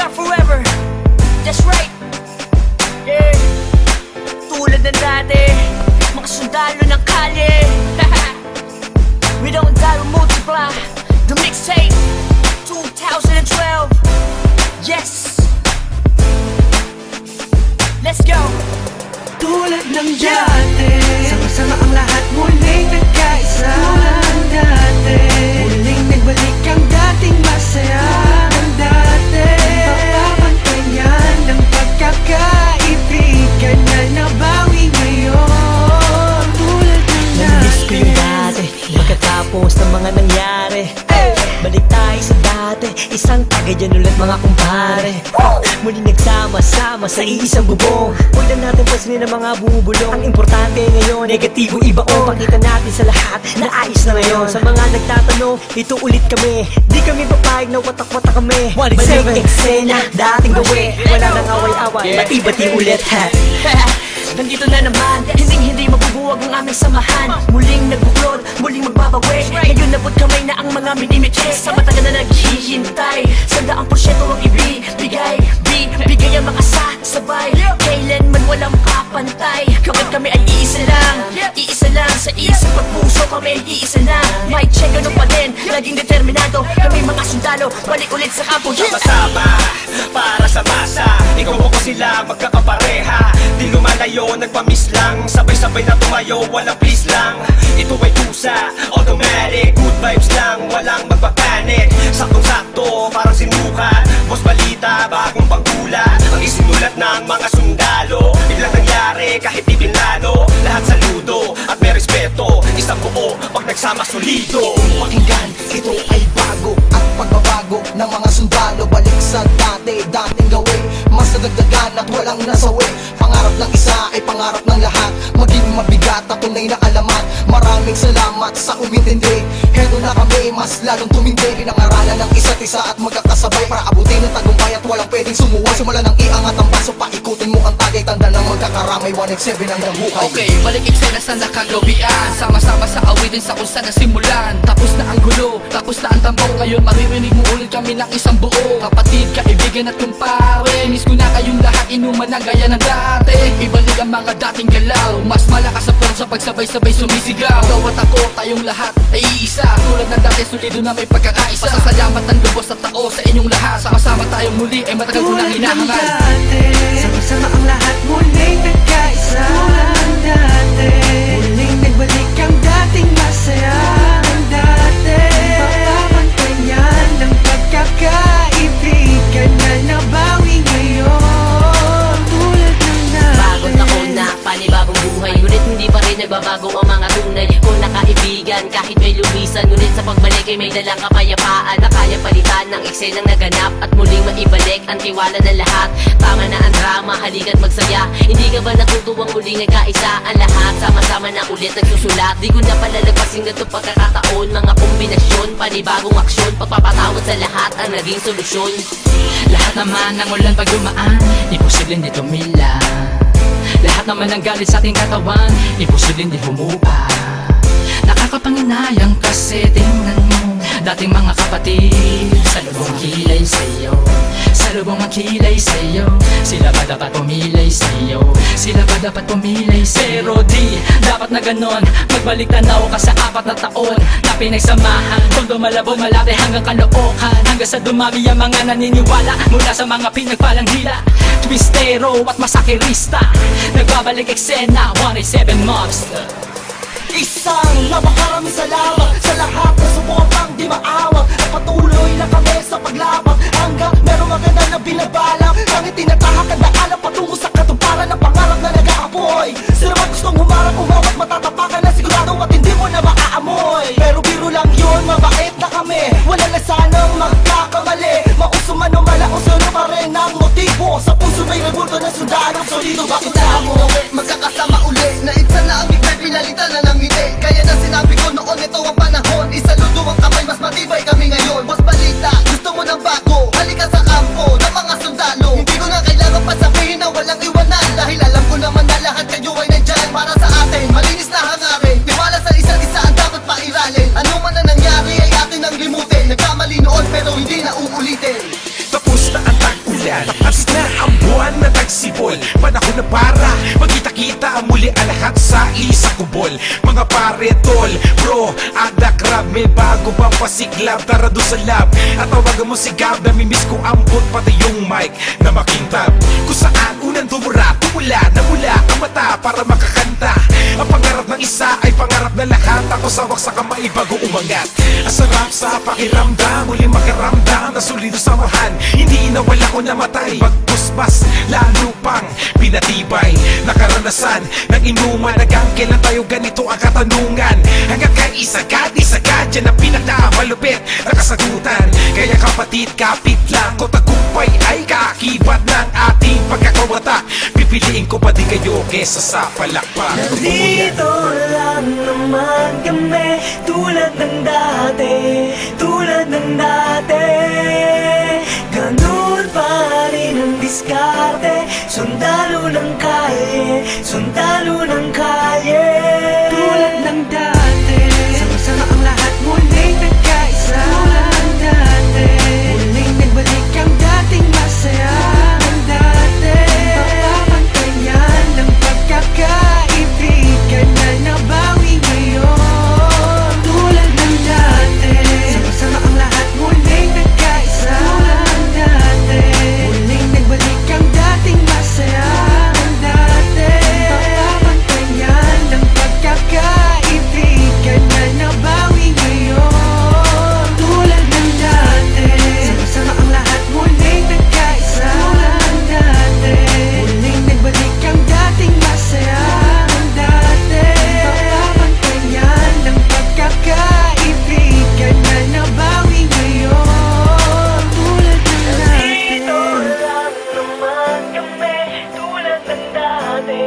are forever. That's right. Yeah. Tulad ng dati, mga sundalo ng kalye. We don't die, we multiply. The mixtape 2012. Yes. Let's go. Tulad ng dati, sama-sama ang lahat muling nagkaisa. Tulad ng dati, muling nagbalik ang dating masaya. Ng dati, papapantayan ng pagkakaibigan na nabawi ngayon. Tulad ng dati, namiss ko yung dati, pagkatapos ng mga nangyari. Balik tayo sa dati, isang tagayan ulit mga kumpare. Muli nagsama-sama sa iisang bubong. Huwag na natin pansinin ang mga bubulong. Ang importante ngayon, negatibo ibaon. Pakita natin sa lahat na ayos na ngayon. Sa mga nagtatanong, ito ulit kami. Di kami papayag na watak-watak kami. Balik eksena, dating gawin. Wala nang away-away, bati-bati ulit ha. Nandito na naman, hindi mabubuwag ang aming samahan. Muling nagbuklod, muling magbabawi. Ngayon nabot kamay na ang mga minimiches. Sa matagal na naghihintay, 100% ang ibibigay. Bigay ang mga sabay, kailanman walang kapantay. Kami ay iisa lang sa isang pagpuso. Kami ay iisa lang, may check ano pa din. Laging determinado, kami mga sundalo. Balik ulit sa kampo, sama-sama, para sa masa. Ikaw ako sila, magkakapareha. Di lumalayo, nagpamiss lang. Sabay-sabay na tumayo, walang please lang. Ito ay tusa, automatic. Good vibes lang, walang magpapanik. Saktong-sakto, parang sinukat. Boss balita, bagong pagkula. Ang isinulat ng mga sundalo. Biglang nangyari, kahit di pinlano. Lahat saludo, at may respeto. Isang buo, pag nagsama solido. Pakinggan, ito ay bago at pagbabago ng mga sundalo. Balik sa dating gawin. Mas nadagdagan at walang nasawi. Pangarap ng isa ay pangarap ng lahat. Maging mabigat at tunay na alamat. Maraming salamat sa umintindi. Heto na kami, mas lalong tumindi. Pinangaralan ng isa't isa at magkakasabay para abutin ang tagumpay at walang pwedeng sumuway. Simula ng iangat ang baso, paikutin mo ang tagay. Tanda ng magkakaramay, 1x7 ang buhay. Okay, balik eksena sa nakagawian. Sama-sama sa awitin sa kung saan nasimulan. Tapos na ang gulo, tapos na ang tambaw. Ngayon maririnig mo ulit kami ng isang buo. Kapatid, kaibigan at kumpare. Miss ko na kayong lahat, inuman na gaya ng dati. Ibalik ang mga dating galaw. Mas malakas sa front sa pagsabay-sabay sumisigaw. Ikaw at ako, tayong lahat ay iisa. Tulad ng dati, solido na may pagkakaisa. Pasasalamat ang lubos at tao sa inyong lahat. Sama-sama tayong muli, ay matagal ko nang hinahangal. sama-sama ang lahat muling nagkaisa. Tulad ng dati, muling nagbalik ang dating masaya. Ng dati, papapantayan ng pagkakaibigan na nabawi ngayon. Tulad ng dati, bagong taon na, panibagong buhay. Ngunit hindi pa rin nagbabago ang mga tunay kung nakaibigan. Kahit may lumisan, ngunit sa pagbalik ay may dalang kapayapaan na kaya palitan ng eksenang naganap at muling maibalik ang tiwala ng lahat. Tama na ang drama, halika't magsaya. Hindi ka ba natutuwang muling nagkaisa ang lahat? Sama-sama na ulit nagsusulat. Di ko na palalagpasin ganito pagkakataon. Mga kombinasyon, panibagong aksyon. Pagpapatawad sa lahat ang naging solusyon. Lahat naman ng ulan pag dumaan, imposible hindi tumila. Lahat naman ng galit sa ating katawan, imposible hindi humupa. Nakakapanginayang kasi tingnan mo dating mga kapatid, salubong ang kilay sa'yo. Salubong ang kilay sa'yo. Sila ba dapat pumilay sa'yo? Sila ba dapat pumilay sa'yo? Pero di dapat na ganon. Magbalik tanaw ka sa 4 na taon na pinagsamahan. Tondo malabo malate hanggang kalookan. Hanggang sa dumami ang mga naniniwala mula sa mga pinagpalang hila. Twistero at masakirista, nagbabalik eksena, 187 Monster. Isang napakaraming salamat sa lahat na sumupang di maawag. At patuloy na kami sa paglabang hanggang merong maganda na binabalak. Ang itinatahak at naalam patungo sa katuparan ng pangarap na nag-aapoy. Sila man gustong humarap, umawat, matatapakan na sigurado at hindi mo na maaamoy. Pero biro lang yun, mabait na kami. Wala na sanang magkakamali. Mauso man o malaos, ano pa rin ang motibo. Sa puso may rebulto na sundalo, solido bakit mo magkakasama uli. Naitsa na ang bigay, pinalitan na ng ngiti. Kaya na sinabi ko noon, ito ang panahon. Isaludo ang kamay, mas matibay kami ngayon. Boss balita, gusto mo ng bago. Halika sa kampo ng mga sundalo. Hindi ko na kailangan pa sabihin na walang iwanan. Dahil alam ko naman na lahat kayo ay nandyan para sa atin. Malinis na hangarin, tiwala sa isa't isa ang dapat pairalin. Ano man na nangyari ay atin ang limutin. Nagkamali noon pero hindi na uulitin. Tapos na ang tag-ulan. yan. At na ang buwan na tagsibol, panahon na para magkita-kita muli ang lahat sa isang kubol. Mga pare, tol, bro, ada crab, may bago bang pasiklab? Tara doon sa lab at tawagan mo si Gab. Namimiss ko ambot pati yung mic na makintab. Kung saan unang tumura, tumula, namula ang mata para makakanta. Ang pangarap ng isa ay pangarap na lahat. Ako sawak sa kamay bago umangat. Ang sarap sa pakiramdam, muli makaramdam na solido samahan. Hindi nawala ko namatay, pagpusbas lalo pang pinatibay. Nakaranasan ng inuman, hanggang kailan tayo ganito ang katanungan. Hanggang kay isagad, dyan ang pinakamalupit na kasagutan. Kaya kapatid, kapit lang ko, tagumpay ay kaakibat ng ating pagkakawatak. Pipiliin ko pa din kayo kesa sa palakpak. Nandito lang naman kami, tulad ng dati, tulad ng dati. Ganun pa rin ang diskarte, sundalo ng kalye, sundalo ng kalye. Tulad ng dati, sama-sama ang lahat muling nagkaisa. Tulad ng dati, muling nagbalik ang dating masaya. Ng dati, papapantayan ng pagkakaibigan na nabawi ngayon. Tulad ng dati, sama-sama ang lahat muling nagkaisa. Tulad ng dati, muling nagbalik ang dating masaya. Ng dati, papapantayan ng pagkakaibigan na nabawi ngayon. Tulad ng dati, sama-sama ang lahat muling nagkaisa. Tulad ng dati, muling nagbalik ang dating masaya. Ng dati, papapantayan ng pagkakaibigan na nabawi ngayon. Tulad ng dati. Nandito lang naman kami, tulad ng dati,